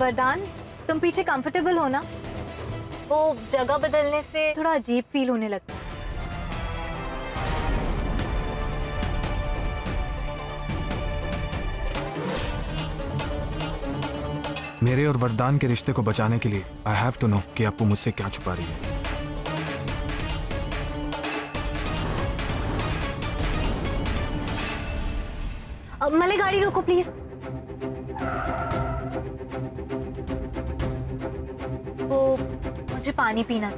वरदान, तुम पीछे कंफर्टेबल हो ना? वो जगह बदलने से थोड़ा अजीब फील होने लगता है। मेरे और वरदान के रिश्ते को बचाने के लिए आई हैव टू नो कि आपको मुझसे क्या छुपा रही है। मले गाड़ी रोको प्लीज। वो मुझे पानी पीना था।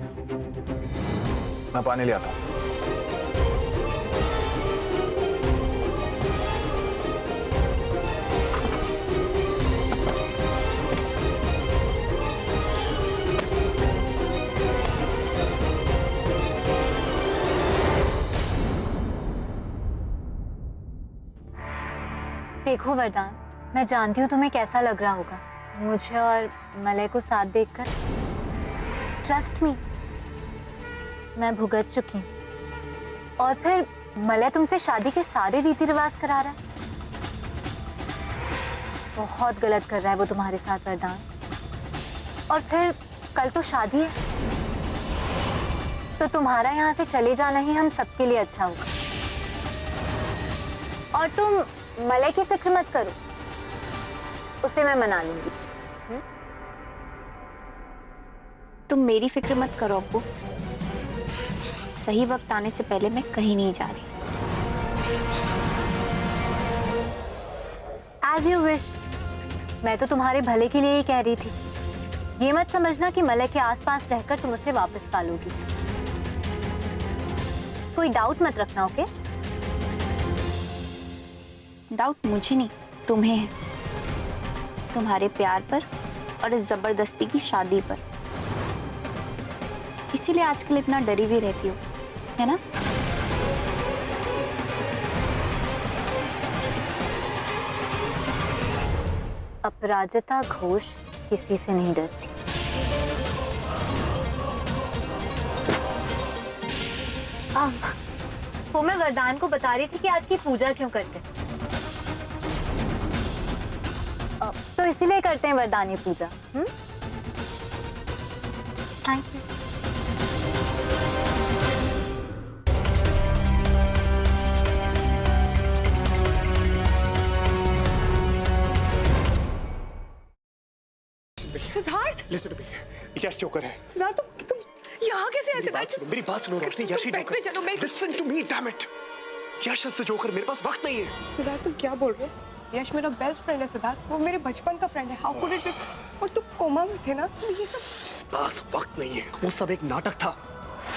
मैं पानी ले आता हूँ। देखो वरदान, मैं जानती हूँ तुम्हें कैसा लग रहा होगा मुझे और मलय को साथ देखकर। ट्रस्ट मी, मैं भुगत चुकी हूँ। और फिर मलय तुमसे शादी के सारे रीति रिवाज करा रहा है। बहुत गलत कर रहा है वो तुम्हारे साथ वरदान। और फिर कल तो शादी है, तो तुम्हारा यहाँ से चले जाना ही हम सबके लिए अच्छा होगा। और तुम मलय की फिक्र मत करो, उसे मैं मना लूंगी। तुम मेरी फिक्र मत करो अब्बू, सही वक्त आने से पहले मैं कहीं नहीं जा रही। As you wish। मैं तो तुम्हारे भले के लिए ही कह रही थी। ये मत समझना कि मलय के आसपास रहकर तुम उसे वापस पालोगी। कोई डाउट मत रखना, ओके? डाउट मुझे नहीं, तुम्हें है, तुम्हारे प्यार पर और इस जबरदस्ती की शादी पर। इसीलिए आजकल इतना डरी हुई रहती हो, है ना? अपराजिता घोष किसी से नहीं डरती। वो मैं वरदान को बता रही थी कि आज की पूजा क्यों करते हैं। तो इसीलिए करते हैं वरदान ये पूजा। Thank you. Siddharth, listen to me, Yash joker है। सिद्धार्थ तुम यहाँ कैसे आए? सिद्धार्थ मेरी बात सुनो रोशनी, यश ही जोकर। चलो मैं। Listen to me, damn it. Yash is the joker, मेरे पास वक्त नहीं है। सिद्धार्थ तुम क्या बोल रहे हो? यश मेरा बेस्ट फ्रेंड है सिद्धार्थ, वो मेरे बचपन का फ्रेंड है। How could it be? और तुम कोमा में थे ना, तो ये सब पास वक्त नहीं है। वो सब एक नाटक था,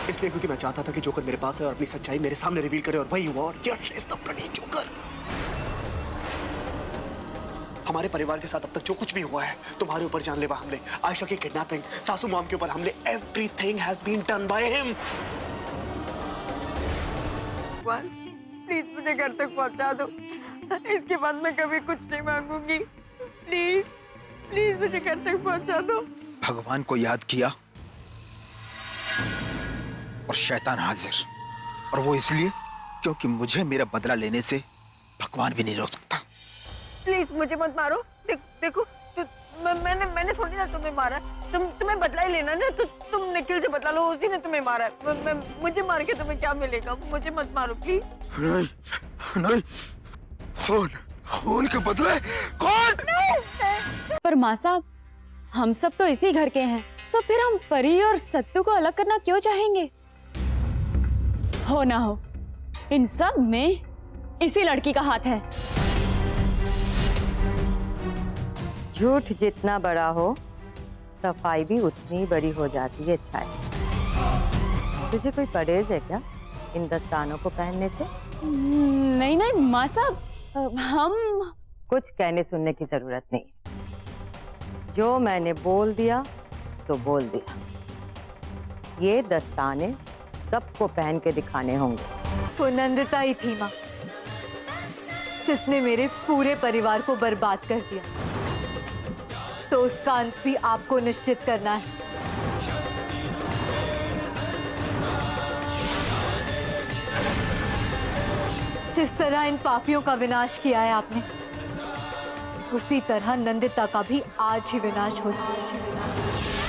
इसलिए क्योंकि मैं चाहता था कि जोकर मेरे पास है और अपनी सच्चाई मेरे सामने रिवील करे, और वही हुआ। और यश इज द ब्लडी जोकर। हमारे परिवार के साथ अब तक जो कुछ भी हुआ है, तुम्हारे ऊपर जानलेवा हमले, आयशा की किडनैपिंग, सासू मॉम के ऊपर हमले, everything has been done by him. Please मुझे घर तक पहुंचा दो, इसके बाद मैं कभी कुछ नहीं मांगूंगी। प्लीज प्लीज मुझे घर तक पहुंचा दो। भगवान को याद किया और शैतान हाजिर, और वो इसलिए क्योंकि मुझे मेरा बदला लेने से भगवान भी नहीं रोक सकता। प्लीज मुझे मत मारो। देखो मैंने थोड़ी ना तुम्हें मारा। तुम्हें बदला ही लेना ना, तो तुम निखिल से बदला लो, उसी ने तुम्हें मारा है। मुझे मार के तुम्हें क्या मिलेगा? मुझे मत मारो प्लीज। नहीं नहीं, खून के बदले कौन? पर माँ साहब, हम सब तो इसी घर के हैं, तो फिर हम परी और सत्तू को अलग करना क्यों चाहेंगे? हो ना हो, इन सब में इसी लड़की का हाथ है। झूठ जितना बड़ा हो, सफाई भी उतनी बड़ी हो जाती है। छाया, तुझे कोई परहेज है क्या इन दस्तानों को पहनने से? नहीं नहीं माँ साहब, हम कुछ कहने सुनने की जरूरत नहीं। जो मैंने बोल दिया तो बोल दिया। ये दस्ताने सबको पहन के दिखाने होंगे। वो नंदिता ही थी माँ, जिसने मेरे पूरे परिवार को बर्बाद कर दिया, तो उसका अंत भी आपको निश्चित करना है। जिस तरह इन पापियों का विनाश किया है आपने, उसी तरह नंदिता का भी आज ही विनाश हो जाए।